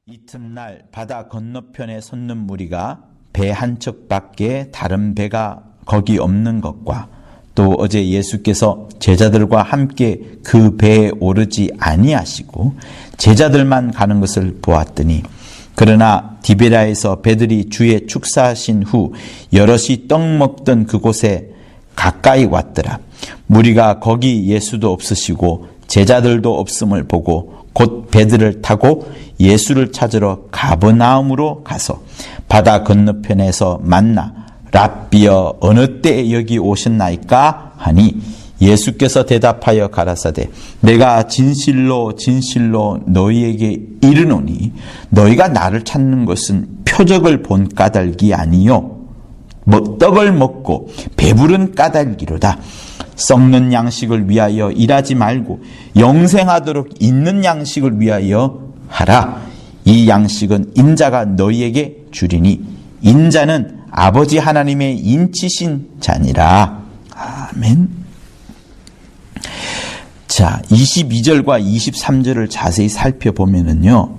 이튿날 바다 건너편에 섰는 무리가 배 한 척밖에 다른 배가 거기 없는 것과 또 어제 예수께서 제자들과 함께 그 배에 오르지 아니하시고 제자들만 가는 것을 보았더니 그러나 디베라에서 배들이 주의 축사하신 후 여럿이 떡 먹던 그곳에 가까이 왔더라. 무리가 거기 예수도 없으시고 제자들도 없음을 보고 곧 배들을 타고 예수를 찾으러 가버나움으로 가서 바다 건너편에서 만나 랍비여 어느 때에 여기 오셨나이까 하니 예수께서 대답하여 가라사대 내가 진실로 진실로 너희에게 이르노니 너희가 나를 찾는 것은 표적을 본 까닭이 아니요 떡을 먹고 배부른 까닭이로다. 썩는 양식을 위하여 일하지 말고 영생하도록 있는 양식을 위하여 하라. 이 양식은 인자가 너희에게 주리니 인자는 아버지 하나님의 인치신 자니라. 아멘. 자, 22절과 23절을 자세히 살펴보면은요,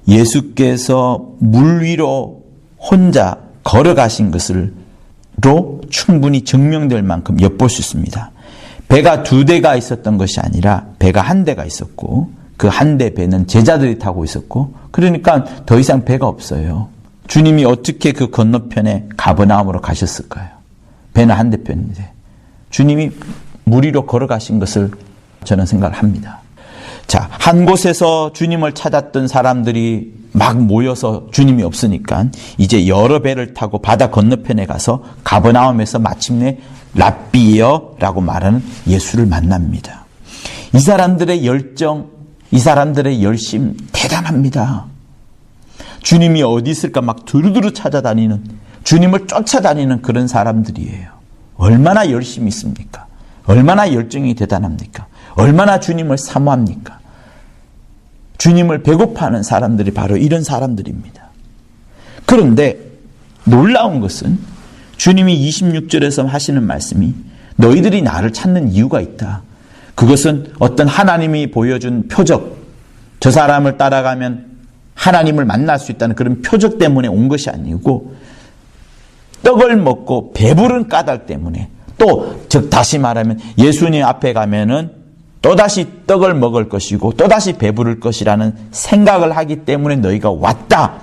예수께서 물 위로 혼자 걸어가신 것으로 충분히 증명될 만큼 엿볼 수 있습니다. 배가 두 대가 있었던 것이 아니라 배가 한 대가 있었고 그 한 대 배는 제자들이 타고 있었고 그러니까 더 이상 배가 없어요. 주님이 어떻게 그 건너편에 가버나움으로 가셨을까요? 배는 한 대편인데 주님이 물 위로 걸어가신 것을 저는 생각을 합니다. 자, 한 곳에서 주님을 찾았던 사람들이 막 모여서 주님이 없으니까 이제 여러 배를 타고 바다 건너편에 가서 가버나움에서 마침내 랍비여라고 말하는 예수를 만납니다. 이 사람들의 열정, 이 사람들의 열심 대단합니다. 주님이 어디 있을까 막 두루두루 찾아다니는, 주님을 쫓아다니는 그런 사람들이에요. 얼마나 열심히 있습니까? 얼마나 열정이 대단합니까? 얼마나 주님을 사모합니까? 주님을 배고파하는 사람들이 바로 이런 사람들입니다. 그런데 놀라운 것은 주님이 26절에서 하시는 말씀이 너희들이 나를 찾는 이유가 있다. 그것은 어떤 하나님이 보여준 표적, 저 사람을 따라가면 하나님을 만날 수 있다는 그런 표적 때문에 온 것이 아니고 떡을 먹고 배부른 까닭 때문에 또 즉 다시 말하면 예수님 앞에 가면은 또다시 떡을 먹을 것이고 또다시 배부를 것이라는 생각을 하기 때문에 너희가 왔다.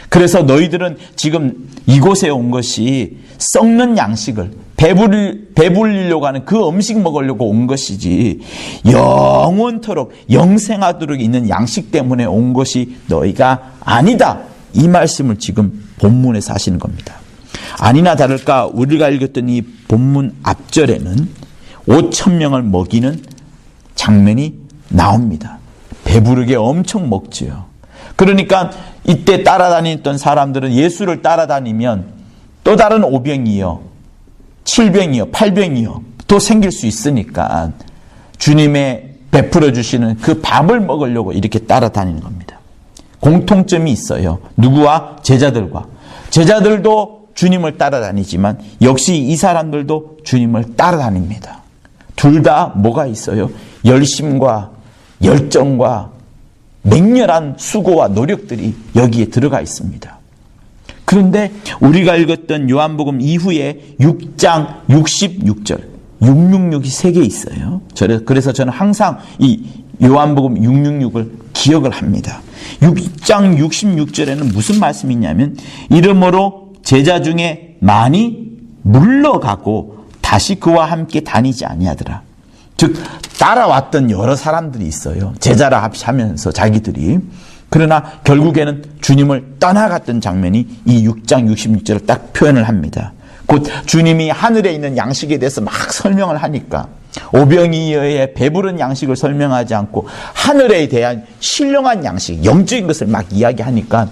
그래서 너희들은 지금 이곳에 온 것이 썩는 양식을 배불리려고 하는 그 음식 먹으려고 온 것이지 영원토록 영생하도록 있는 양식 때문에 온 것이 너희가 아니다. 이 말씀을 지금 본문에서 하시는 겁니다. 아니나 다를까 우리가 읽었던 이 본문 앞절에는 5,000명을 먹이는 장면이 나옵니다. 배부르게 엄청 먹지요. 그러니까 이때 따라다니던 사람들은 예수를 따라다니면 또 다른 5병이요, 7병이요, 8병이요 또 생길 수 있으니까 주님의 베풀어 주시는 그 밥을 먹으려고 이렇게 따라다니는 겁니다. 공통점이 있어요. 누구와? 제자들과. 제자들도 주님을 따라다니지만 역시 이 사람들도 주님을 따라다닙니다. 둘 다 뭐가 있어요? 열심과 열정과 맹렬한 수고와 노력들이 여기에 들어가 있습니다. 그런데 우리가 읽었던 요한복음 이후에 6장 66절 666이 3개 있어요. 그래서 저는 항상 이 요한복음 666을 기억을 합니다. 6장 66절에는 무슨 말씀이 있냐면 이러므로 제자 중에 많이 물러가고 다시 그와 함께 다니지 아니하더라. 즉 따라왔던 여러 사람들이 있어요. 제자라 하면서 자기들이. 그러나 결국에는 주님을 떠나갔던 장면이 이 6장 66절을 딱 표현을 합니다. 곧 주님이 하늘에 있는 양식에 대해서 막 설명을 하니까 오병이어의 배부른 양식을 설명하지 않고 하늘에 대한 신령한 양식, 영적인 것을 막 이야기하니까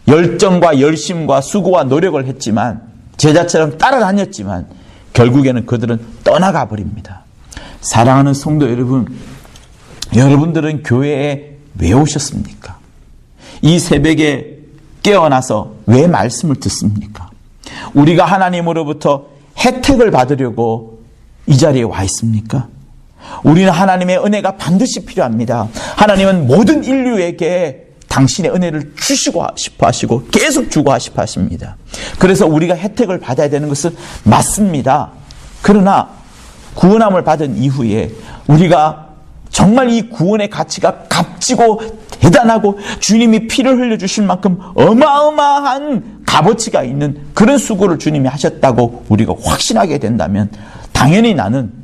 열정과 열심과 수고와 노력을 했지만 제자처럼 따라다녔지만 결국에는 그들은 떠나가 버립니다. 사랑하는 성도 여러분, 여러분들은 교회에 왜 오셨습니까? 이 새벽에 깨어나서 왜 말씀을 듣습니까? 우리가 하나님으로부터 혜택을 받으려고 이 자리에 와 있습니까? 우리는 하나님의 은혜가 반드시 필요합니다. 하나님은 모든 인류에게 당신의 은혜를 주시고 싶어 하시고 계속 주고 싶어 하십니다. 그래서 우리가 혜택을 받아야 되는 것은 맞습니다. 그러나 구원함을 받은 이후에 우리가 정말 이 구원의 가치가 값지고 대단하고 주님이 피를 흘려주실 만큼 어마어마한 값어치가 있는 그런 수고를 주님이 하셨다고 우리가 확신하게 된다면 당연히 나는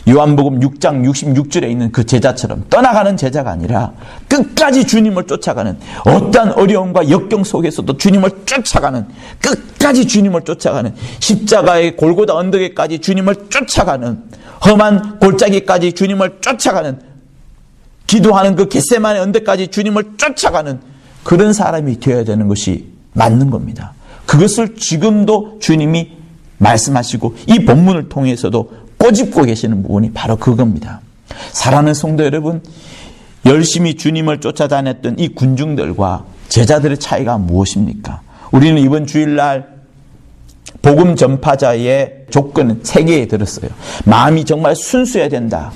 요한복음 6장 66절에 있는 그 제자처럼 떠나가는 제자가 아니라 끝까지 주님을 쫓아가는, 어떠한 어려움과 역경 속에서도 주님을 쫓아가는, 끝까지 주님을 쫓아가는, 십자가의 골고다 언덕에까지 주님을 쫓아가는, 험한 골짜기까지 주님을 쫓아가는, 기도하는 그 겟세마네 언덕까지 주님을 쫓아가는 그런 사람이 되어야 되는 것이 맞는 겁니다. 그것을 지금도 주님이 말씀하시고 이 본문을 통해서도 꼬집고 계시는 부분이 바로 그겁니다. 사랑하는 성도 여러분, 열심히 주님을 쫓아다녔던 이 군중들과 제자들의 차이가 무엇입니까? 우리는 이번 주일날 복음 전파자의 조건은 3개에 들었어요. 마음이 정말 순수해야 된다.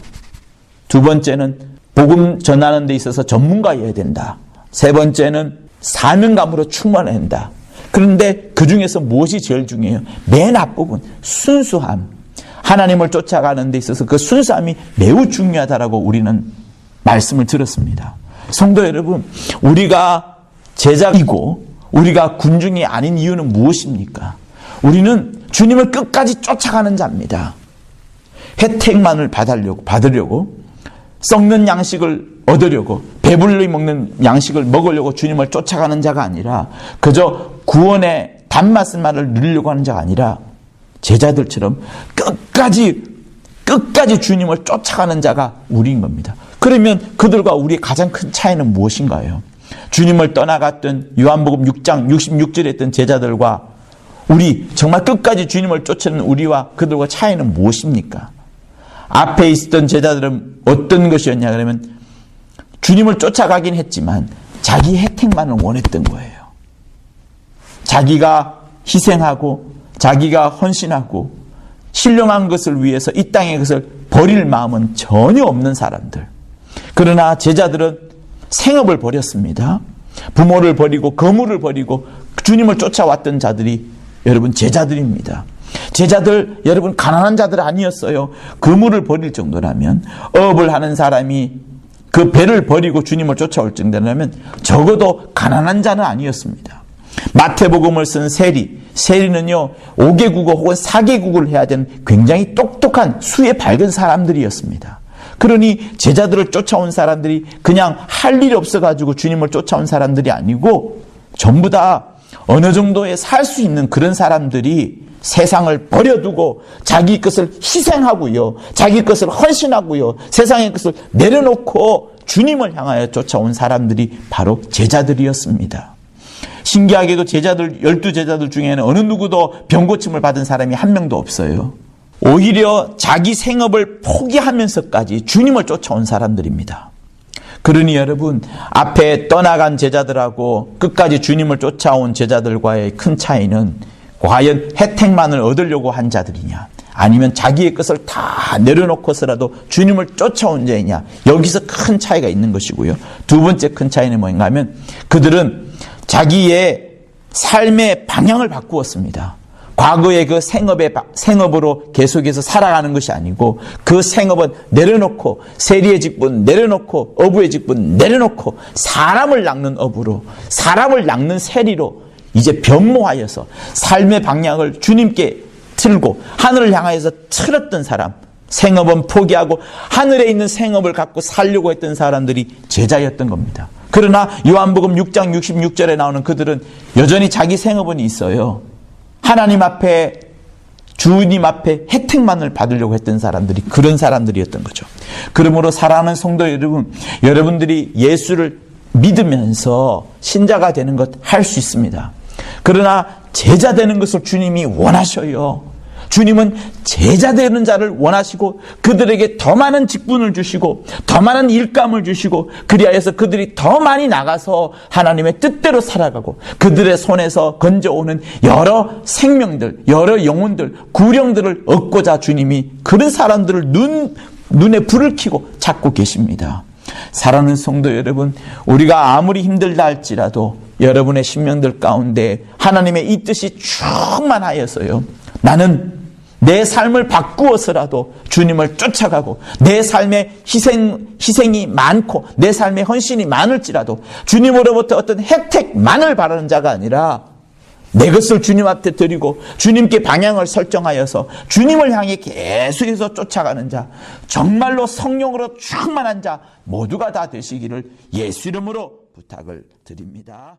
두 번째는 복음 전하는 데 있어서 전문가여야 된다. 세 번째는 사명감으로 충만해야 된다. 그런데 그 중에서 무엇이 제일 중요해요? 맨 앞부분 순수함. 하나님을 쫓아가는 데 있어서 그 순수함이 매우 중요하다라고 우리는 말씀을 들었습니다. 성도 여러분, 우리가 제자이고 우리가 군중이 아닌 이유는 무엇입니까? 우리는 주님을 끝까지 쫓아가는 자입니다. 혜택만을 받으려고 썩는 양식을 얻으려고 배불리 먹는 양식을 먹으려고 주님을 쫓아가는 자가 아니라 그저 구원의 단맛만을 누리려고 하는 자가 아니라 제자들처럼 끝까지 주님을 쫓아가는 자가 우리인 겁니다. 그러면 그들과 우리의 가장 큰 차이는 무엇인가요? 주님을 떠나갔던 요한복음 6장 66절에 있던 제자들과 우리 정말 끝까지 주님을 쫓는 우리와 그들과 차이는 무엇입니까? 앞에 있었던 제자들은 어떤 것이었냐 그러면 주님을 쫓아가긴 했지만 자기 혜택만을 원했던 거예요. 자기가 희생하고 자기가 헌신하고 신령한 것을 위해서 이 땅의 것을 버릴 마음은 전혀 없는 사람들. 그러나 제자들은 생업을 버렸습니다. 부모를 버리고 거물을 버리고 주님을 쫓아왔던 자들이 여러분 제자들입니다. 제자들 여러분 가난한 자들 아니었어요. 거물을 버릴 정도라면, 업을 하는 사람이 그 배를 버리고 주님을 쫓아올 정도라면 적어도 가난한 자는 아니었습니다. 마태복음을 쓴 세리는요 5개국어 혹은 4개국을 해야 되는 굉장히 똑똑한 수의 밝은 사람들이었습니다. 그러니 제자들을 쫓아온 사람들이 그냥 할 일이 없어가지고 주님을 쫓아온 사람들이 아니고 전부 다 어느 정도에 살 수 있는 그런 사람들이 세상을 버려두고 자기 것을 희생하고요, 자기 것을 헌신하고요, 세상의 것을 내려놓고 주님을 향하여 쫓아온 사람들이 바로 제자들이었습니다. 신기하게도 제자들 12제자들 중에는 어느 누구도 병고침을 받은 사람이 한 명도 없어요. 오히려 자기 생업을 포기하면서까지 주님을 쫓아온 사람들입니다. 그러니 여러분, 앞에 떠나간 제자들하고 끝까지 주님을 쫓아온 제자들과의 큰 차이는 과연 혜택만을 얻으려고 한 자들이냐, 아니면 자기의 것을 다 내려놓고서라도 주님을 쫓아온 자이냐, 여기서 큰 차이가 있는 것이고요. 두 번째 큰 차이는 뭔가 하면 그들은 자기의 삶의 방향을 바꾸었습니다. 과거의 그 생업으로 계속해서 살아가는 것이 아니고 그 생업은 내려놓고 세리의 직분 내려놓고 어부의 직분 내려놓고 사람을 낚는 어부로, 사람을 낚는 세리로 이제 변모하여서 삶의 방향을 주님께 틀고 하늘을 향하여서 틀었던 사람, 생업은 포기하고 하늘에 있는 생업을 갖고 살려고 했던 사람들이 제자였던 겁니다. 그러나 요한복음 6장 66절에 나오는 그들은 여전히 자기 생업은 있어요. 하나님 앞에, 주님 앞에 혜택만을 받으려고 했던 사람들이 그런 사람들이었던 거죠. 그러므로 사랑하는 성도 여러분, 여러분들이 예수를 믿으면서 신자가 되는 것 할 수 있습니다. 그러나 제자 되는 것을 주님이 원하셔요. 주님은 제자 되는 자를 원하시고 그들에게 더 많은 직분을 주시고 더 많은 일감을 주시고 그리하여서 그들이 더 많이 나가서 하나님의 뜻대로 살아가고 그들의 손에서 건져오는 여러 생명들, 여러 영혼들, 구령들을 얻고자 주님이 그런 사람들을 눈에 불을 켜고 찾고 계십니다. 사랑하는 성도 여러분, 우리가 아무리 힘들다 할지라도 여러분의 신명들 가운데 하나님의 이 뜻이 충만하여서요, 나는 내 삶을 바꾸어서라도 주님을 쫓아가고 내 삶에 희생이 많고 내 삶에 헌신이 많을지라도 주님으로부터 어떤 혜택만을 바라는 자가 아니라 내 것을 주님 앞에 드리고 주님께 방향을 설정하여서 주님을 향해 계속해서 쫓아가는 자, 정말로 성령으로 충만한 자 모두가 다 되시기를 예수 이름으로 부탁을 드립니다.